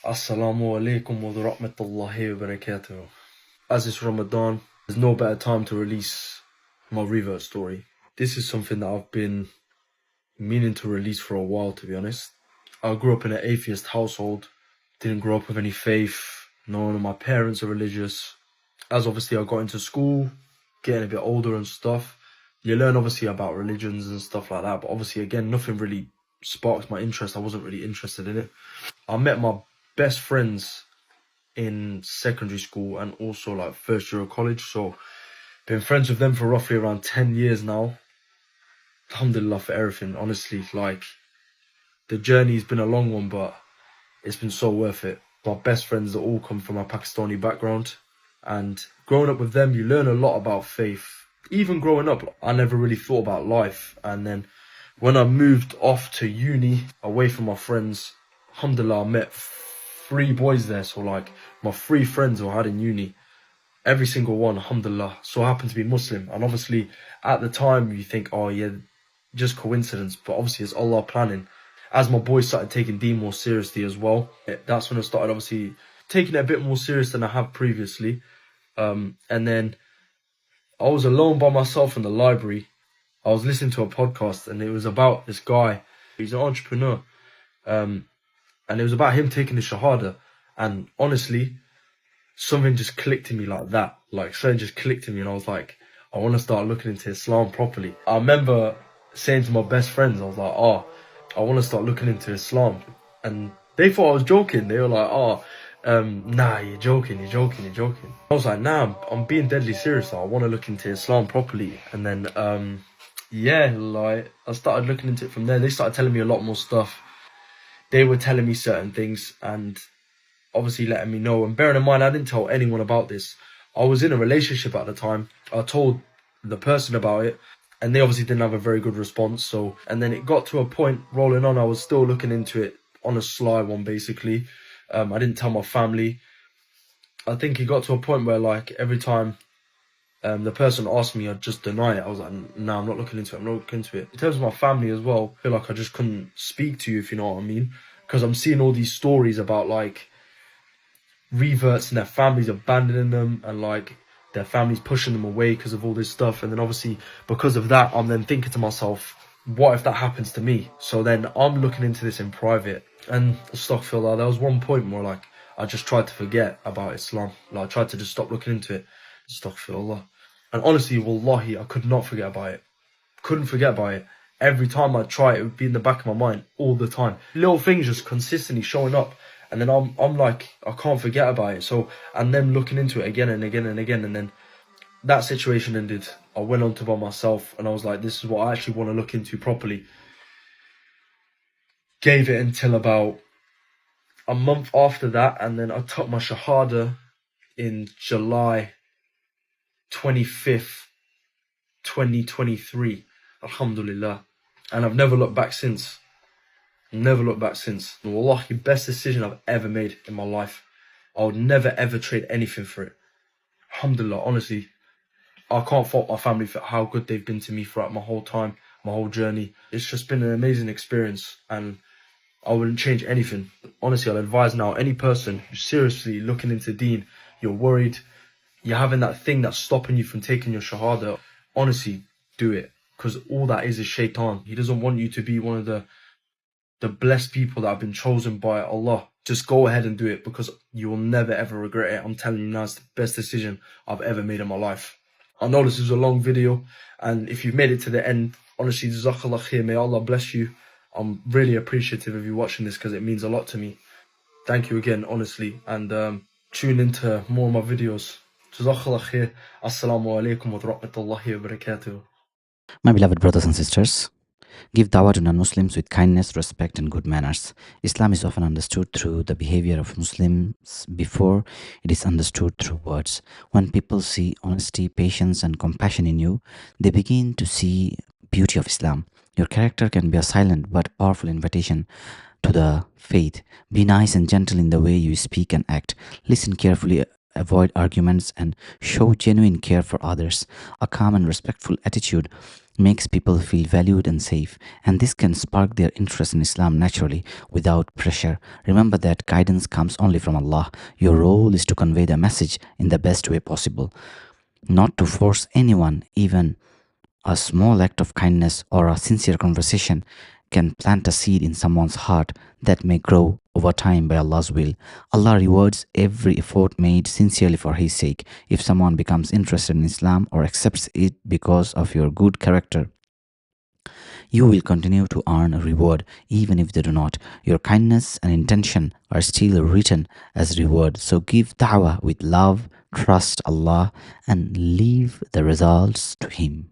Assalamu alaikum wa rahmatullahi wa barakatuh. As it's Ramadan, there's no better time to release my Revert story. This is something that I've been meaning to release for a while, to be honest. I grew up in an atheist household, didn't grow up with any faith, none of my parents are religious. As obviously I got into school, getting a bit older and stuff, you learn obviously about religions and stuff like that, but obviously again, nothing really sparked my interest. I wasn't really interested in it. I met my best friends in secondary school and also like first year of college, so been friends with them for roughly around 10 years now. Alhamdulillah for everything, honestly. Like, the journey's been a long one, but it's been so worth it. My best friends that all come from a Pakistani background, and growing up with them, you learn a lot about faith. Even growing up, I never really thought about life, and then when I moved off to uni, away from my friends, alhamdulillah, I met 3 boys there. So like my 3 friends who I had in uni, every single one, alhamdulillah, so happened to be Muslim. And obviously at the time you think, oh yeah, just coincidence, but obviously it's Allah planning. As my boys started taking Deen more seriously as well, that's when I started obviously taking it a bit more serious than I have previously. And then I was alone by myself in the library. I was listening to a podcast and it was about this guy. He's an entrepreneur. And it was about him taking the Shahada. And honestly, something just clicked in me like that. Like, something just clicked in me and I was like, I want to start looking into Islam properly. I remember saying to my best friends, I was like, oh, I want to start looking into Islam. And they thought I was joking. They were like, oh, nah, you're joking. I was like, nah, I'm being deadly serious. I want to look into Islam properly. And then, yeah, like, I started looking into it from there. They started telling me a lot more stuff. They were telling me certain things and obviously letting me know. And bearing in mind, I didn't tell anyone about this. I was in a relationship at the time. I told the person about it and they obviously didn't have a very good response. So, and then it got to a point rolling on, I was still looking into it on a sly one, basically. I didn't tell my family. I think it got to a point where like every time the person asked me, I'd just deny it. I was like, no, I'm not looking into it. In terms of my family as well, I feel like I just couldn't speak to you, if you know what I mean. Because I'm seeing all these stories about like reverts and their families abandoning them and like their families pushing them away because of all this stuff. And then obviously because of that, I'm then thinking to myself, what if that happens to me? So then I'm looking into this in private. And astaghfirullah, there was one point where like I just tried to forget about Islam. Like I tried to just stop looking into it. Astaghfirullah. And honestly, wallahi, I could not forget about it. Couldn't forget about it. Every time I try it would be in the back of my mind all the time. Little things just consistently showing up. And then I'm like, I can't forget about it. So, and then looking into it again and again and again. And then that situation ended. I went on to by myself and I was like, this is what I actually want to look into properly. Gave it until about a month after that. And then I took my Shahada in July 25th, 2023. Alhamdulillah. And I've never looked back since. Never looked back since. Wallahi, best decision I've ever made in my life. I would never ever trade anything for it. Alhamdulillah, honestly, I can't fault my family for how good they've been to me throughout my whole time, my whole journey. It's just been an amazing experience and I wouldn't change anything. Honestly, I'll advise now, any person who's seriously looking into Deen, you're worried, you're having that thing that's stopping you from taking your Shahada, honestly, do it. Because all that is shaitan. He doesn't want you to be one of the blessed people that have been chosen by Allah. Just go ahead and do it because you will never ever regret it. I'm telling you now, it's the best decision I've ever made in my life. I know this is a long video and if you've made it to the end, honestly, jazakallah khair, may Allah bless you. I'm really appreciative of you watching this because it means a lot to me. Thank you again, honestly, and tune into more of my videos. Jazakallah khair. Assalamu alaikum wa rahmatullahi wa barakatuh. My beloved brothers and sisters, give dawah to non-Muslims with kindness, respect and good manners. Islam is often understood through the behavior of Muslims before it is understood through words. When people see honesty, patience and compassion in you, they begin to see beauty of Islam. Your character can be a silent but powerful invitation to the faith. Be nice and gentle in the way you speak and act. Listen carefully, avoid arguments and show genuine care for others. A calm and respectful attitude makes people feel valued and safe, and this can spark their interest in Islam naturally without pressure. Remember that guidance comes only from Allah. Your role is to convey the message in the best way possible, not to force anyone. Even a small act of kindness or a sincere conversation can plant a seed in someone's heart that may grow over time by Allah's will. Allah rewards every effort made sincerely for His sake. If someone becomes interested in Islam or accepts it because of your good character, you will continue to earn a reward even if they do not. Your kindness and intention are still written as reward. So give da'wah with love, trust Allah, and leave the results to Him.